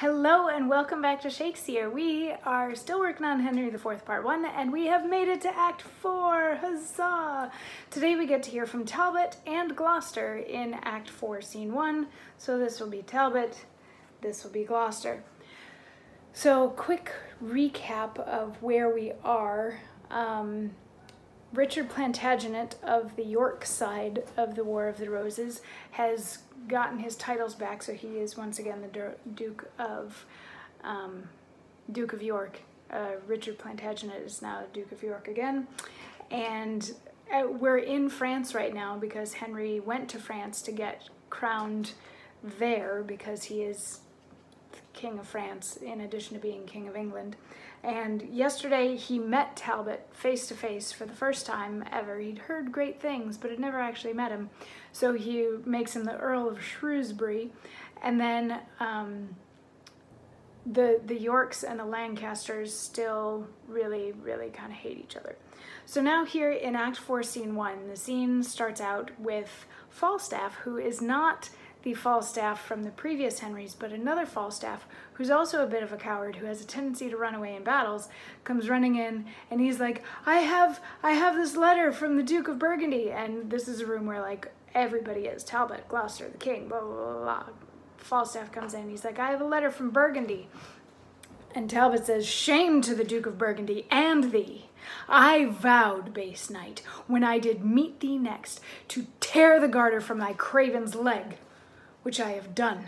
Hello and welcome back to Shakespeare. We are still working on Henry IV Part 1 and we have made it to Act 4. Huzzah! Today we get to hear from Talbot and Gloucester in Act 4 Scene 1. So this will be Talbot, this will be Gloucester. So quick recap of where we are. Richard Plantagenet of the York side of the War of the Roses has gotten his titles back, so he is once again the Duke of York. Richard Plantagenet is now Duke of York again, and we're in France right now because Henry went to France to get crowned there because he is King of France in addition to being King of England. And yesterday he met Talbot face to face for the first time ever. He'd heard great things but had never actually met him, so he makes him the Earl of Shrewsbury. And then the Yorks and the Lancasters still really kind of hate each other. So now here in Act 4 Scene 1, the scene starts out with Falstaff, who is not the Falstaff from the previous Henrys, but another Falstaff who's also a bit of a coward, who has a tendency to run away in battles, comes running in and he's like, I have this letter from the Duke of Burgundy. And this is a room where like everybody is, Talbot, Gloucester, the king, blah, blah, blah, blah. Falstaff comes in, he's like, I have a letter from Burgundy. And Talbot says, shame to the Duke of Burgundy and thee. I vowed, base knight, when I did meet thee next, to tear the garter from thy craven's leg, which I have done,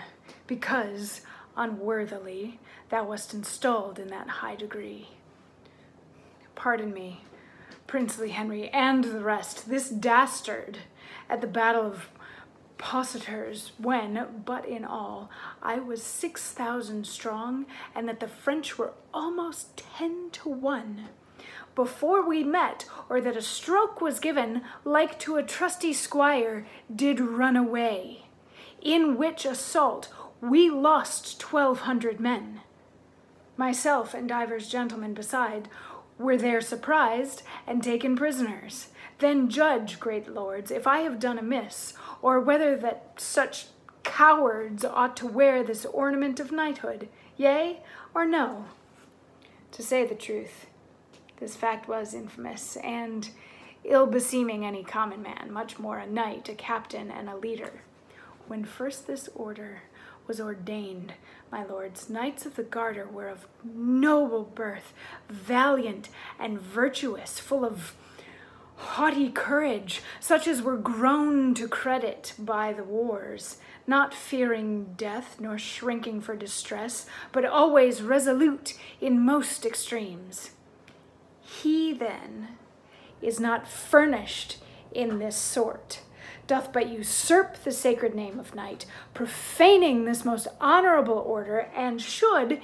because unworthily thou wast installed in that high degree. Pardon me, princely Henry, and the rest, this dastard at the battle of Positers, when, but in all, I was 6,000 strong, and that the French were almost 10 to 1. Before we met, or that a stroke was given, like to a trusty squire, did run away, in which assault we lost 1,200 men. Myself and divers gentlemen beside were there surprised and taken prisoners. Then judge, great lords, if I have done amiss, or whether that such cowards ought to wear this ornament of knighthood, yea or no. To say the truth, this fact was infamous, and ill beseeming any common man, much more a knight, a captain, and a leader. When first this order was ordained, my lords, knights of the garter were of noble birth, valiant and virtuous, full of haughty courage, such as were grown to credit by the wars, not fearing death nor shrinking for distress, but always resolute in most extremes. He then is not furnished in this sort, doth but usurp the sacred name of knight, profaning this most honorable order, and should,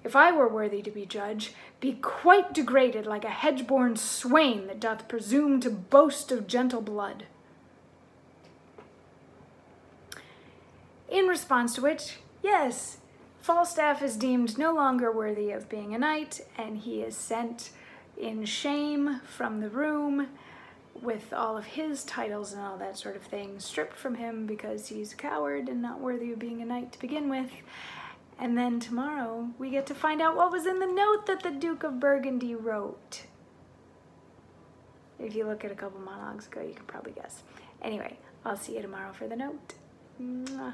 if I were worthy to be judge, be quite degraded like a hedge-born swain that doth presume to boast of gentle blood. In response to which, yes, Falstaff is deemed no longer worthy of being a knight, and he is sent in shame from the room with all of his titles and all that sort of thing stripped from him because he's a coward and not worthy of being a knight to begin with. And then tomorrow we get to find out what was in the note that the Duke of Burgundy wrote. If you look at a couple monologues ago, you can probably guess. Anyway, I'll see you tomorrow for the note. Mwah.